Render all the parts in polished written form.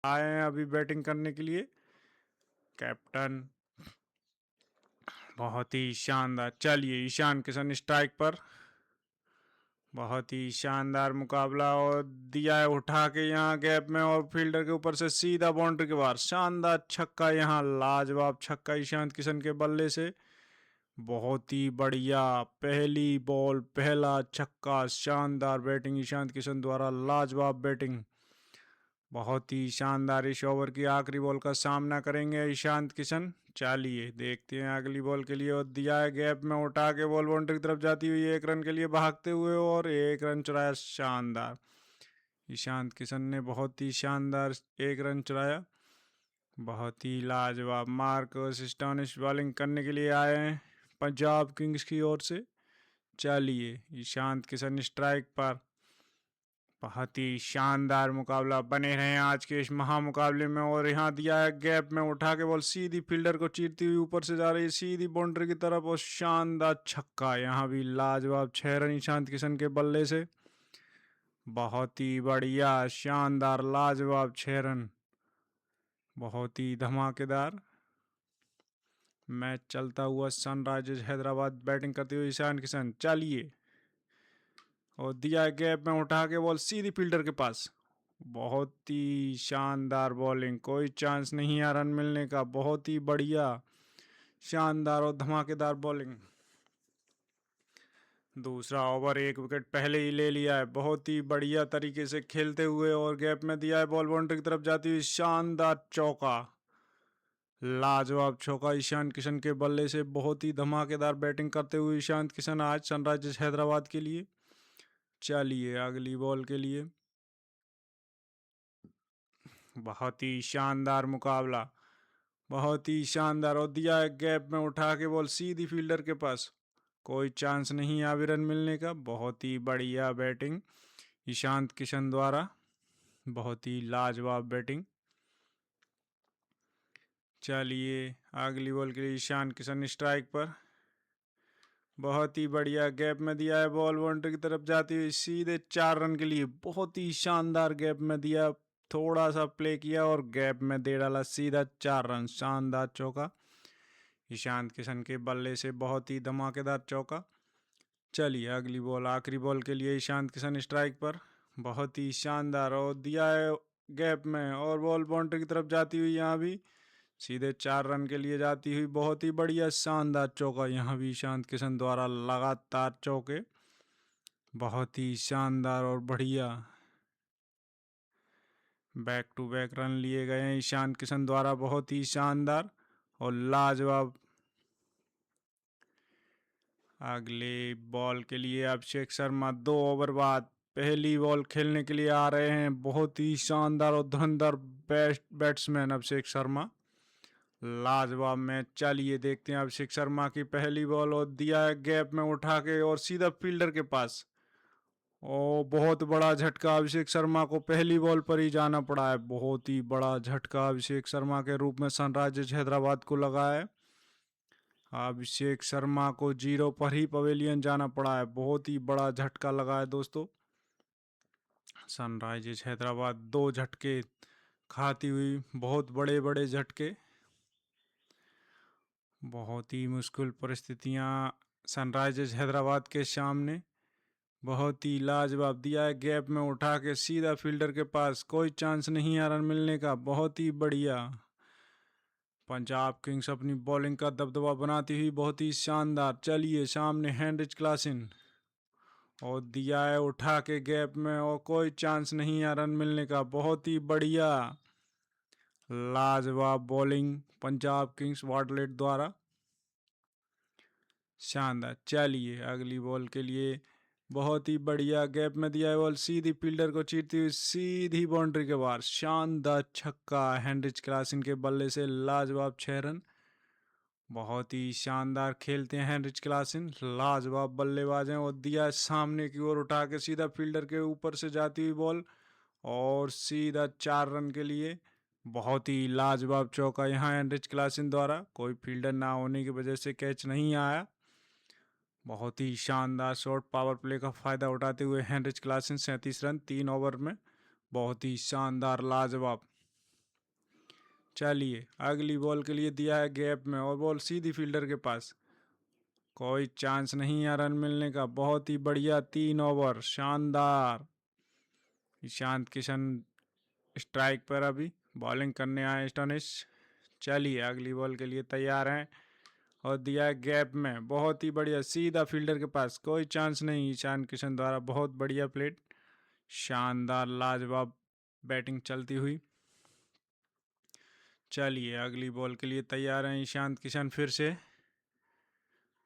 आए हैं अभी बैटिंग करने के लिए। कैप्टन बहुत ही शानदार। चलिए ईशान किशन स्ट्राइक पर। बहुत ही शानदार मुकाबला और दिया है उठा के यहाँ गैप में और फील्डर के ऊपर से सीधा बाउंड्री के बाहर। शानदार छक्का, यहाँ लाजवाब छक्का ईशान किशन के बल्ले से। बहुत ही बढ़िया पहली बॉल पहला छक्का। शानदार बैटिंग ईशान किशन द्वारा, लाजवाब बैटिंग। बहुत ही शानदार। इस ओवर की आखिरी बॉल का सामना करेंगे ईशांत किशन। चलिए देखते हैं अगली बॉल के लिए। और दिया है गैप में उठा के बॉल बाउंड्री की तरफ जाती हुई 1 रन के लिए भागते हुए और 1 रन चुराया। शानदार ईशांत किशन ने बहुत ही शानदार 1 रन चुराया। बहुत ही लाजवाब। मार्कस स्टोनिस बॉलिंग करने के लिए आए हैं पंजाब किंग्स की ओर से। चलिए ईशांत किशन स्ट्राइक पर। बहुत ही शानदार मुकाबला। बने रहे आज के इस महामुकाबले में। और यहाँ दिया है गैप में उठा के बॉल सीधी फील्डर को चीरती हुई ऊपर से जा रही है सीधी बाउंड्री की तरफ और शानदार छक्का। यहाँ भी लाजवाब 6 रन ईशांत किशन के बल्ले से। बहुत ही बढ़िया शानदार लाजवाब 6 रन। बहुत ही धमाकेदार मैच चलता हुआ। सनराइजर्स हैदराबाद बैटिंग करते हुए ईशान किशन। चलिए और दिया गैप में उठा के बॉल सीधी फील्डर के पास। बहुत ही शानदार बॉलिंग, कोई चांस नहीं है रन मिलने का। बहुत ही बढ़िया शानदार और धमाकेदार बॉलिंग। दूसरा ओवर 1 विकेट पहले ही ले लिया है। बहुत ही बढ़िया तरीके से खेलते हुए और गैप में दिया है बॉल बाउंड्री की तरफ जाती हुई। शानदार चौका, लाजवाब चौका ईशान किशन के बल्ले से। बहुत ही धमाकेदार बैटिंग करते हुए ईशान किशन आज सनराइजर्स हैदराबाद के लिए। चलिए अगली बॉल के लिए। बहुत ही शानदार मुकाबला, बहुत ही शानदार। और दिया है गैप में उठा के बॉल सीधी फील्डर के पास। कोई चांस नहीं है अभी रन मिलने का। बहुत ही बढ़िया बैटिंग ईशांत किशन द्वारा। बहुत ही लाजवाब बैटिंग। चलिए अगली बॉल के लिए ईशान किशन स्ट्राइक पर। बहुत ही बढ़िया गैप में दिया है बॉल बाउंड्री की तरफ जाती हुई सीधे 4 रन के लिए। बहुत ही शानदार गैप में दिया, थोड़ा सा प्ले किया और गैप में दे डाला सीधा 4 रन। शानदार चौका ईशांत किशन के बल्ले से। बहुत ही धमाकेदार चौका। चलिए अगली बॉल आखिरी बॉल के लिए ईशांत किशन स्ट्राइक पर। बहुत ही शानदार और दिया है गैप में और बॉल बाउंड्री की तरफ जाती हुई यहाँ भी सीधे 4 रन के लिए जाती हुई। बहुत ही बढ़िया शानदार चौका यहाँ भी ईशांत किशन द्वारा। लगातार चौके, बहुत ही शानदार और बढ़िया बैक टू बैक रन लिए गए हैं ईशांत किशन द्वारा। बहुत ही शानदार और लाजवाब। अगले बॉल के लिए अभिषेक शर्मा 2 ओवर बाद पहली बॉल खेलने के लिए आ रहे हैं। बहुत ही शानदार और धुरंधर बैट्समैन अभिषेक शर्मा। लाजवाब मैच। चलिए देखते हैं अभिषेक शर्मा की पहली बॉल। और दिया है गैप में उठा के और सीधा फील्डर के पास। और बहुत बड़ा झटका अभिषेक शर्मा को पहली बॉल पर ही जाना पड़ा है। बहुत ही बड़ा झटका अभिषेक शर्मा के रूप में सनराइजर्स हैदराबाद को लगा है। अभिषेक शर्मा को 0 पर ही पवेलियन जाना पड़ा है। बहुत ही बड़ा झटका लगा है दोस्तों। सनराइजर्स हैदराबाद 2 झटके खाती हुई, बहुत बड़े बड़े झटके। बहुत ही मुश्किल परिस्थितियां सनराइजर्स हैदराबाद के सामने। बहुत ही लाजवाब दिया है गैप में उठा के सीधा फील्डर के पास। कोई चांस नहीं है रन मिलने का। बहुत ही बढ़िया। पंजाब किंग्स अपनी बॉलिंग का दबदबा बनाती हुई बहुत ही शानदार। चलिए सामने हेनरिच क्लासन और दिया है उठा के गैप में और कोई चांस नहीं है रन मिलने का। बहुत ही बढ़िया लाजवाब बॉलिंग पंजाब किंग्स वाटलेट द्वारा। शानदार। चलिए अगली बॉल के लिए। बहुत ही बढ़िया गैप में दिया है बॉल सीधी फील्डर को चीरती हुई सीधी बाउंड्री के बाहर। शानदार छक्का हेनरिच क्लासन के बल्ले से। लाजवाब 6 रन। बहुत ही शानदार खेलते हैं हेनरिच क्लासन, लाजवाब बल्लेबाज हैं। और दिया सामने की ओर उठा के सीधा फील्डर के ऊपर से जाती हुई बॉल और सीधा 4 रन के लिए। बहुत ही लाजवाब चौका यहाँ हेनरिच क्लासन द्वारा। कोई फील्डर ना होने की वजह से कैच नहीं आया। बहुत ही शानदार शॉट, पावर प्ले का फ़ायदा उठाते हुए हेनरिच क्लासन 37 रन 3 ओवर में। बहुत ही शानदार लाजवाब। चलिए अगली बॉल के लिए दिया है गैप में और बॉल सीधी फील्डर के पास। कोई चांस नहीं है रन मिलने का। बहुत ही बढ़िया 3 ओवर, शानदार। ईशांत किशन स्ट्राइक पर अभी बॉलिंग करने आए एस्टोनिश। चलिए अगली बॉल के लिए तैयार हैं और दिया है गैप में। बहुत ही बढ़िया सीधा फील्डर के पास। कोई चांस नहीं। ईशान किशन द्वारा बहुत बढ़िया प्लेट। शानदार लाजवाब बैटिंग चलती हुई। चलिए अगली बॉल के लिए तैयार हैं ईशांत किशन फिर से।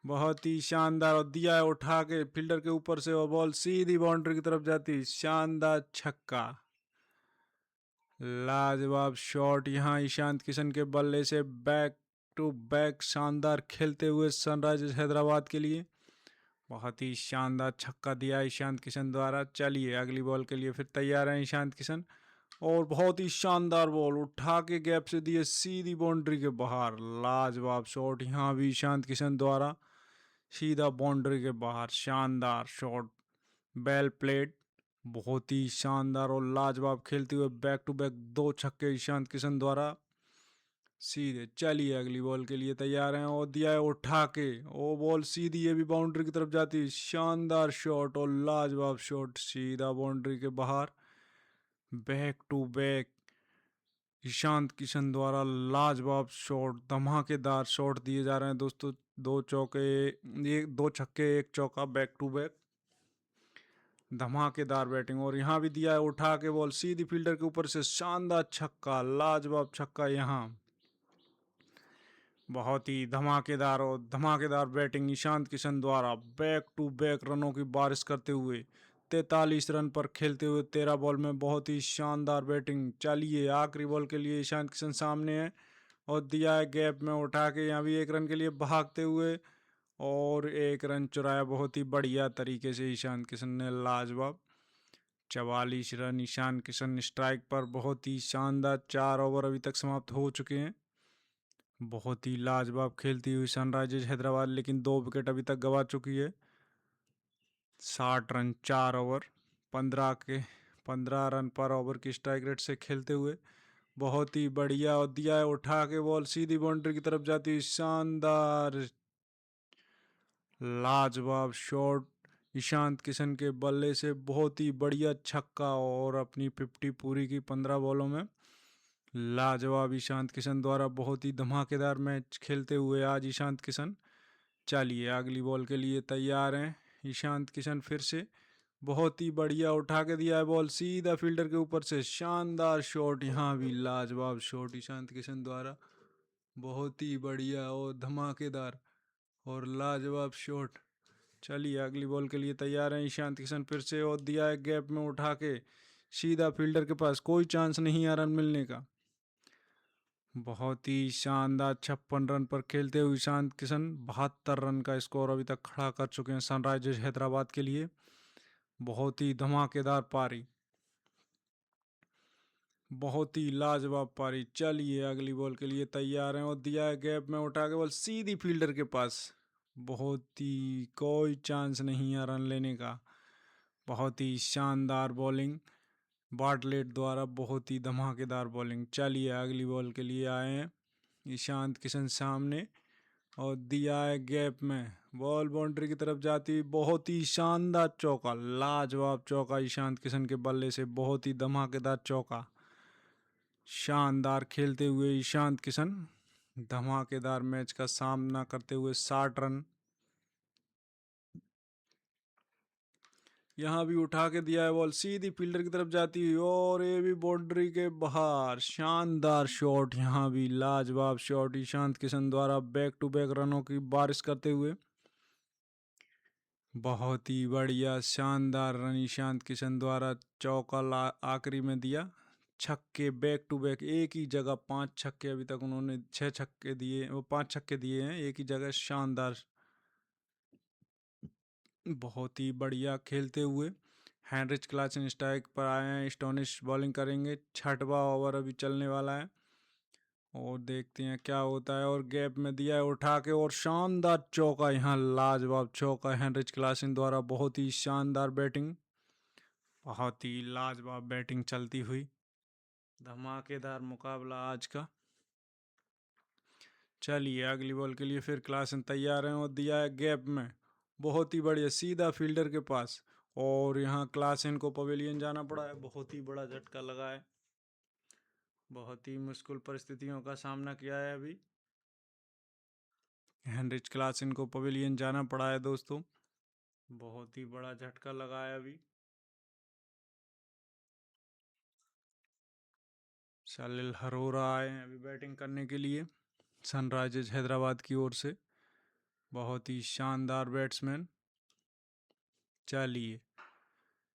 बहुत ही शानदार और दिया है उठा के फील्डर के ऊपर से और बॉल सीधी बाउंड्री की तरफ जाती। शानदार छक्का, लाजवाब शॉट यहाँ ईशांत किशन के बल्ले से। बैक टू बैक शानदार खेलते हुए सनराइजर्स हैदराबाद के लिए। बहुत ही शानदार छक्का दिया ईशांत किशन द्वारा। चलिए अगली बॉल के लिए फिर तैयार हैं ईशांत किशन और बहुत ही शानदार बॉल उठा के गैप से दिए सीधी बाउंड्री के बाहर। लाजवाब शॉट यहाँ भी ईशांत किशन द्वारा, सीधा बाउंड्री के बाहर। शानदार शॉट, वेल प्लेड। बहुत ही शानदार और लाजवाब खेलते हुए बैक टू बैक 2 छक्के ईशांत किशन द्वारा सीधे। चलिए अगली बॉल के लिए तैयार हैं और दिया है उठा के वो बॉल सीधी, ये भी बाउंड्री की तरफ जाती। शानदार शॉट और लाजवाब शॉट सीधा बाउंड्री के बाहर। Back to back Ishan Kishan द्वारा लाजवाब शॉट, धमाकेदार शॉट दिए जा रहे हैं दोस्तों। 2 चौके, ये 2 छक्के 1 चौका, बैक टू बैक धमाकेदार बैटिंग। और यहाँ भी दिया है उठा के बॉल सीधी फील्डर के ऊपर से। शानदार छक्का, लाजवाब छक्का यहाँ। बहुत ही धमाकेदार और धमाकेदार बैटिंग ईशांत किशन द्वारा। बैक टू बैक रनों की बारिश करते हुए 43 रन पर खेलते हुए 13 बॉल में बहुत ही शानदार बैटिंग। चलिए आखिरी बॉल के लिए ईशांत किशन सामने है और दिया है गैप में उठा के, यहाँ भी 1 रन के लिए भागते हुए और 1 रन चुराया बहुत ही बढ़िया तरीके से ईशांत किशन ने। लाजवाब 44 रन ईशांत किशन स्ट्राइक पर। बहुत ही शानदार 4 ओवर अभी तक समाप्त हो चुके हैं। बहुत ही लाजवाब खेलती हुई सनराइजर्स हैदराबाद लेकिन 2 विकेट अभी तक गंवा चुकी है। 60 रन 4 ओवर, 15 रन पर ओवर की स्ट्राइक रेट से खेलते हुए। बहुत ही बढ़िया और दिया है उठा के बॉल सीधी बाउंड्री की तरफ जाती। शानदार लाजवाब शॉट ईशांत किशन के बल्ले से। बहुत ही बढ़िया छक्का और अपनी 50 पूरी की 15 बॉलों में। लाजवाब ईशांत किशन द्वारा बहुत ही धमाकेदार मैच खेलते हुए आज ईशांत किशन। चलिए अगली बॉल के लिए तैयार हैं ईशांत किशन फिर से। बहुत ही बढ़िया उठा के दिया है बॉल सीधा फील्डर के ऊपर से। शानदार शॉट यहाँ भी, लाजवाब शॉट ईशांत किशन द्वारा। बहुत ही बढ़िया और धमाकेदार और लाजवाब शॉट। चलिए अगली बॉल के लिए तैयार हैं ईशांत किशन फिर से और दिया है गैप में उठा के सीधा फील्डर के पास। कोई चांस नहीं है रन मिलने का। बहुत ही शानदार 56 रन पर खेलते हुए ईशांत किशन 72 रन का स्कोर अभी तक खड़ा कर चुके हैं सनराइजर्स हैदराबाद के लिए। बहुत ही धमाकेदार पारी, बहुत ही लाजवाब पारी। चलिए अगली बॉल के लिए तैयार हैं और दिया है गैप में उठा के बॉल सीधी फील्डर के पास। बहुत ही कोई चांस नहीं है रन लेने का। बहुत ही शानदार बॉलिंग बार्टलेट द्वारा, बहुत ही धमाकेदार बॉलिंग। चलिए अगली बॉल के लिए आए हैं ईशांत किशन सामने और दिया है गैप में बॉल बाउंड्री की तरफ जाती। बहुत ही शानदार चौका, लाजवाब चौका ईशांत किशन के बल्ले से। बहुत ही धमाकेदार चौका। शानदार खेलते हुए ईशांत किशन धमाकेदार मैच का सामना करते हुए 60 रन। यहाँ भी उठा के दिया है बॉल सीधी फील्डर की तरफ जाती हुई और ये भी बाउंड्री के बाहर। शानदार शॉट यहाँ भी, लाजवाब शॉट ईशांत किशन द्वारा बैक टू बैक रनों की बारिश करते हुए। बहुत ही बढ़िया शानदार रन ईशांत किशन द्वारा। चौका आखिरी में दिया। छक्के बैक टू बैक एक ही जगह 5 छक्के अभी तक उन्होंने 6 छक्के दिए, वो 5 छक्के दिए हैं एक ही जगह। शानदार, बहुत ही बढ़िया खेलते हुए हेनरिच क्लासन स्ट्राइक पर आए हैं। स्टोनिश बॉलिंग करेंगे। 6वां ओवर अभी चलने वाला है और देखते हैं क्या होता है। और गैप में दिया है उठा के और शानदार चौका यहाँ, लाजवाब चौका हेनरिच क्लासन द्वारा। बहुत ही शानदार बैटिंग, बहुत ही लाजवाब बैटिंग चलती हुई। धमाकेदार मुकाबला आज का। चलिए अगली बॉल के लिए फिर क्लासन तैयार हैं और दिया है गैप में, बहुत ही बढ़िया सीधा फील्डर के पास। और यहाँ क्लासन को पवेलियन जाना पड़ा है, बहुत ही बड़ा झटका लगा है, बहुत ही मुश्किल परिस्थितियों का सामना किया है अभी। हेनरिच क्लासन को पवेलियन जाना पड़ा है दोस्तों, बहुत ही बड़ा झटका लगा है अभी। सलिल अरोरा आए हैं अभी बैटिंग करने के लिए सनराइजर्स हैदराबाद की ओर से, बहुत ही शानदार बैट्समैन। चलिए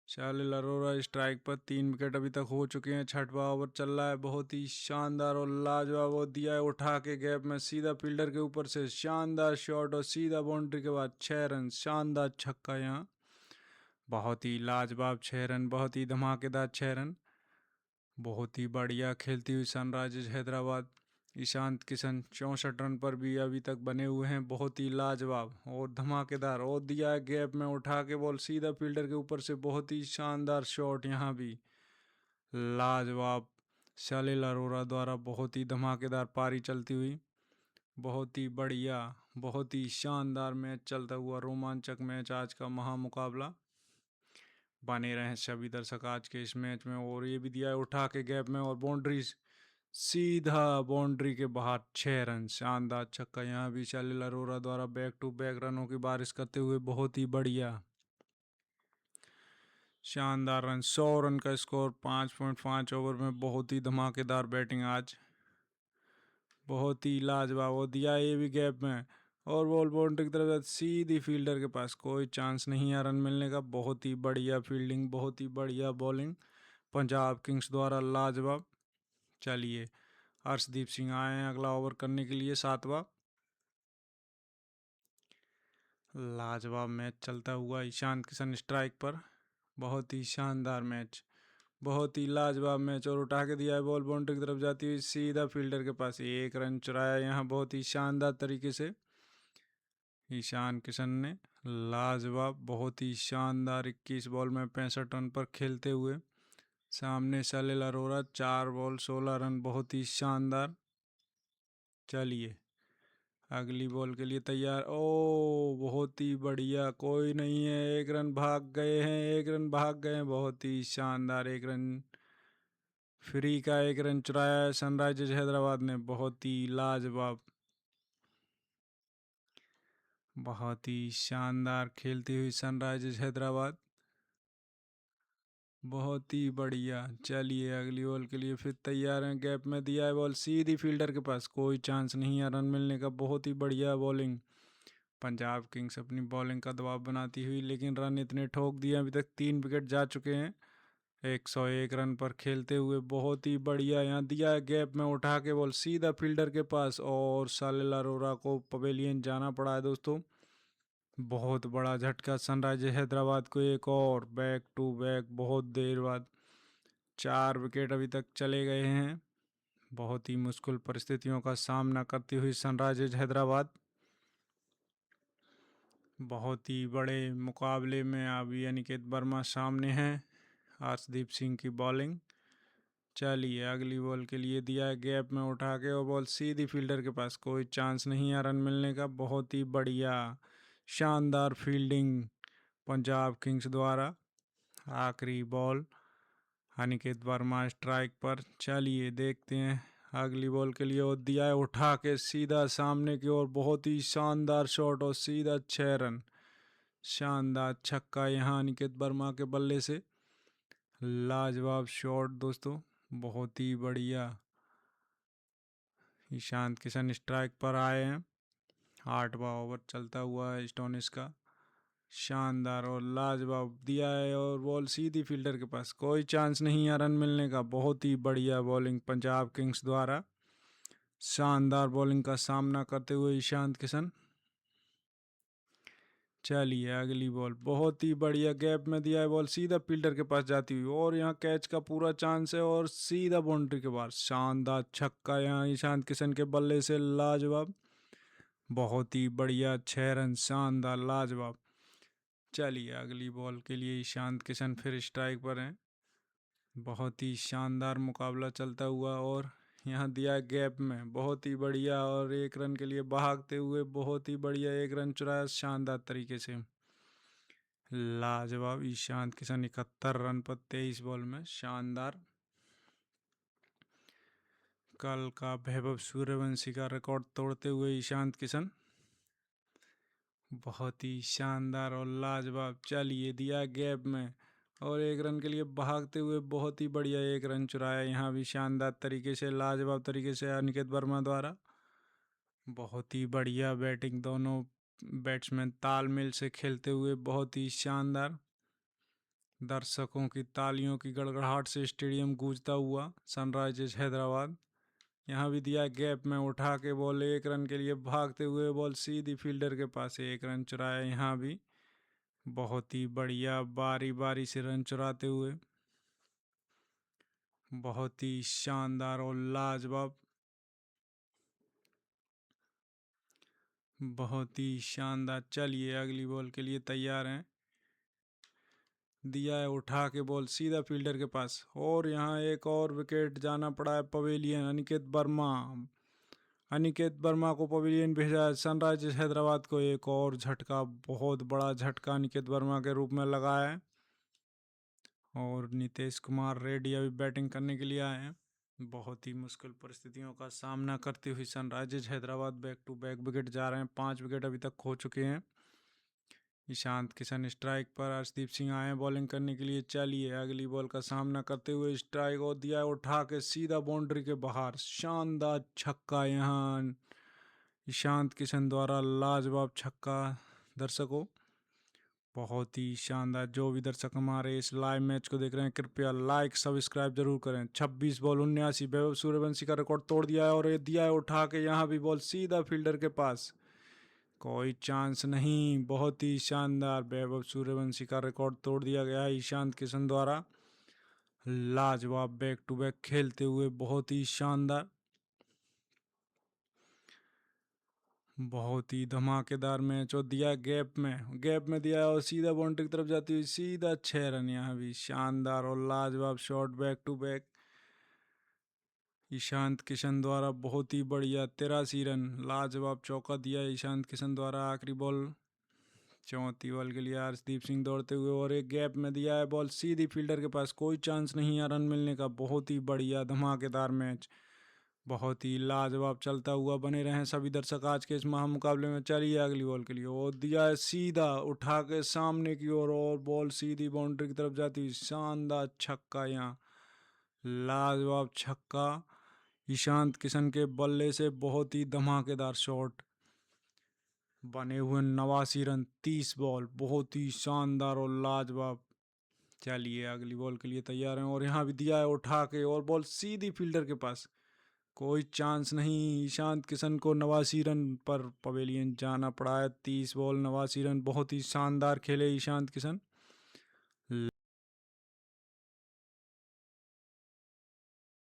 सलिल अरोरा स्ट्राइक पर, 3 विकेट अभी तक हो चुके हैं, 6वां ओवर चल रहा है, बहुत ही शानदार और लाजवाब। वो दिया है उठा के गैप में सीधा फील्डर के ऊपर से शानदार शॉट और सीधा बाउंड्री के बाद 6 रन, शानदार छक्का यहाँ, बहुत ही लाजवाब 6 रन, बहुत ही धमाकेदार 6 रन। बहुत ही बढ़िया खेलती हुई सनराइजर्स हैदराबाद, ईशांत किशन 64 रन पर भी अभी तक बने हुए हैं, बहुत ही लाजवाब और धमाकेदार। और दिया है गैप में उठा के बॉल सीधा फील्डर के ऊपर से, बहुत ही शानदार शॉट यहाँ भी लाजवाब सलिल अरोरा द्वारा, बहुत ही धमाकेदार पारी चलती हुई, बहुत ही बढ़िया, बहुत ही शानदार मैच चलता हुआ, रोमांचक मैच आज का महामुकाबला। बने रहें सभी दर्शक आज के इस मैच में। और ये भी दिया है उठा के गैप में और बाउंड्री, सीधा बाउंड्री के बाहर 6 रन, शानदार छक्का यहाँ भी सलिल अरोरा द्वारा बैक टू बैक रनों की बारिश करते हुए, बहुत ही बढ़िया शानदार रन, 100 रन का स्कोर 5.5 ओवर में, बहुत ही धमाकेदार बैटिंग आज, बहुत ही लाजवाब। वो दिया ये भी गैप में और बॉल बाउंड्री की तरफ सीधी फील्डर के पास, कोई चांस नहीं है रन मिलने का, बहुत ही बढ़िया फील्डिंग, बहुत ही बढ़िया बॉलिंग पंजाब किंग्स द्वारा, लाजवाब। चलिए हर्षदीप सिंह आए हैं अगला ओवर करने के लिए, 7वां। लाजवाब मैच चलता हुआ, ईशान किशन स्ट्राइक पर, बहुत ही शानदार मैच, बहुत ही लाजवाब मैच। और उठा के दिया है बॉल बाउंड्री की तरफ जाती हुई सीधा फील्डर के पास, 1 रन चुराया यहाँ बहुत ही शानदार तरीके से ईशान किशन ने, लाजवाब, बहुत ही शानदार 21 बॉल में 65 रन पर खेलते हुए। सामने सलिल अरोरा 4 बॉल 16 रन, बहुत ही शानदार। चलिए अगली बॉल के लिए तैयार, ओ बहुत ही बढ़िया, कोई नहीं है, 1 रन भाग गए हैं, 1 रन भाग गए हैं, बहुत ही शानदार 1 रन फ्री का, 1 रन चुराया है सनराइजर्स हैदराबाद ने, बहुत ही लाजवाब, बहुत ही शानदार खेलती हुई सनराइजर्स हैदराबाद, बहुत ही बढ़िया। चलिए अगली बॉल के लिए फिर तैयार हैं, गैप में दिया है बॉल सीधी फील्डर के पास, कोई चांस नहीं है रन मिलने का, बहुत ही बढ़िया बॉलिंग पंजाब किंग्स अपनी बॉलिंग का दबाव बनाती हुई, लेकिन रन इतने ठोक दिए, अभी तक 3 विकेट जा चुके हैं 101 रन पर खेलते हुए, बहुत ही बढ़िया। यहाँ दिया है गैप में उठा के बॉल सीधा फील्डर के पास और सलिल अरोरा को पवेलियन जाना पड़ा है दोस्तों, बहुत बड़ा झटका सनराइजर्स हैदराबाद को, एक और बैक टू बैक बहुत देर बाद 4 विकेट अभी तक चले गए हैं, बहुत ही मुश्किल परिस्थितियों का सामना करती हुई सनराइजर्स हैदराबाद, बहुत ही बड़े मुकाबले में अभी अनिकेत वर्मा सामने हैं, हर्षदीप सिंह की बॉलिंग। चलिए अगली बॉल के लिए दिया है गैप में उठा के और बॉल सीधी फील्डर के पास, कोई चांस नहीं है रन मिलने का, बहुत ही बढ़िया शानदार फील्डिंग पंजाब किंग्स द्वारा। आखिरी बॉल अनिकेत वर्मा स्ट्राइक पर। चलिए देखते हैं अगली बॉल के लिए, और दिया है उठा के सीधा सामने की ओर, बहुत ही शानदार शॉट और सीधा 6 रन, शानदार छक्का यहाँ अनिकेत वर्मा के बल्ले से, लाजवाब शॉट दोस्तों, बहुत ही बढ़िया। ईशांत किशन स्ट्राइक पर आए हैं, 8वां ओवर चलता हुआ है स्टोनिस का, शानदार और लाजवाब दिया है और बॉल सीधी फील्डर के पास, कोई चांस नहीं है रन मिलने का, बहुत ही बढ़िया बॉलिंग पंजाब किंग्स द्वारा, शानदार बॉलिंग का सामना करते हुए ईशांत किशन। चलिए अगली बॉल, बहुत ही बढ़िया गैप में दिया है बॉल सीधा फील्डर के पास जाती हुई, और यहाँ कैच का पूरा चांस है और सीधा बाउंड्री के बाहर, शानदार छक्का यहाँ ईशांत किशन के बल्ले से, लाजवाब, बहुत ही बढ़िया 6 रन, शानदार लाजवाब। चलिए अगली बॉल के लिए ईशांत किशन फिर स्ट्राइक पर हैं, बहुत ही शानदार मुकाबला चलता हुआ और यहाँ दिया गैप में, बहुत ही बढ़िया, और 1 रन के लिए भागते हुए बहुत ही बढ़िया 1 रन चुराया शानदार तरीके से। लाजवाब ईशांत किशन 71 रन पर 23 बॉल में, शानदार। कल का वैभव सूर्यवंशी का रिकॉर्ड तोड़ते हुए ईशांत किशन, बहुत ही शानदार और लाजवाब। चलिए दिया गैप में और 1 रन के लिए भागते हुए बहुत ही बढ़िया 1 रन चुराया यहाँ भी शानदार तरीके से, लाजवाब तरीके से अनिकेत वर्मा द्वारा। बहुत ही बढ़िया बैटिंग, दोनों बैट्समैन तालमेल से खेलते हुए बहुत ही शानदार। दर्शकों की तालियों की गड़गड़ाहट से स्टेडियम गूंजता हुआ सनराइजर्स हैदराबाद। यहाँ भी दिया गैप में, उठा के बॉल 1 रन के लिए भागते हुए बॉल सीधी फील्डर के पास 1 रन चुराया यहाँ भी। बहुत ही बढ़िया, बारी बारी से रन चुराते हुए, बहुत ही शानदार और लाजवाब, बहुत ही शानदार। चलिए अगली बॉल के लिए तैयार हैं। दिया है उठा के बॉल सीधा फील्डर के पास, और यहाँ एक और विकेट जाना पड़ा है पवेलियन। अनिकेत वर्मा को पवेलियन भेजा है सनराइजर्स हैदराबाद को। एक और झटका, बहुत बड़ा झटका अनिकेत वर्मा के रूप में लगा है, और नीतीश कुमार रेड्डी अभी बैटिंग करने के लिए आए हैं। बहुत ही मुश्किल परिस्थितियों का सामना करते हुए Sunrisers Hyderabad back to back wicket जा रहे हैं। 5 विकेट अभी तक खो चुके हैं। ईशांत किशन स्ट्राइक पर, अर्शदीप सिंह आए बॉलिंग करने के लिए। चलिए अगली बॉल का सामना करते हुए स्ट्राइक और दिया उठा के सीधा बाउंड्री के बाहर, शानदार छक्का यहाँ ईशांत किशन द्वारा, लाजवाब छक्का। दर्शकों बहुत ही शानदार, जो भी दर्शक हमारे इस लाइव मैच को देख रहे हैं कृपया लाइक सब्सक्राइब जरूर करें। 26 बॉल 79, वैभव सूर्यवंशी का रिकॉर्ड तोड़ दिया है, और ये दिया है उठा के यहाँ भी बॉल सीधा फील्डर के पास, कोई चांस नहीं। बहुत ही शानदार, वैभव सूर्यवंशी का रिकॉर्ड तोड़ दिया गया है ईशांत किशन द्वारा। लाजवाब बैक टू बैक खेलते हुए बहुत ही शानदार, बहुत ही धमाकेदार मैच। और दिया गैप में दिया और सीधा बाउंड्री की तरफ जाती हुई सीधा 6 रन। यहाँ भी शानदार और लाजवाब shot back to back Ishan Kishan द्वारा, बहुत ही बढ़िया 83 रन, लाजवाब चौका दिया ईशांत किशन द्वारा। आखिरी बॉल, चौथी बॉल के लिए अर्शदीप सिंह दौड़ते हुए, और एक गैप में दिया है बॉल सीधी फील्डर के पास, कोई चांस नहीं है रन मिलने का। बहुत ही बढ़िया धमाकेदार मैच, बहुत ही लाजवाब चलता हुआ। बने रहें सभी दर्शक आज के इस महामुकाबले में। चलिए अगली बॉल के लिए, और दिया है सीधा उठा के सामने की ओर, और बॉल सीधी बाउंड्री की तरफ जाती हुई शानदार छक्का यहाँ, लाजवाब छक्का ईशांत किशन के बल्ले से। बहुत ही धमाकेदार शॉट, बने हुए 89 रन 30 बॉल, बहुत ही शानदार और लाजवाब। चलिए अगली बॉल के लिए तैयार हैं, और यहाँ भी दिया है उठा के, और बॉल सीधी फील्डर के पास, कोई चांस नहीं। ईशांत किशन को 89 रन पर पवेलियन जाना पड़ा है। 30 बॉल 89 रन, बहुत ही शानदार खेले ईशांत किशन।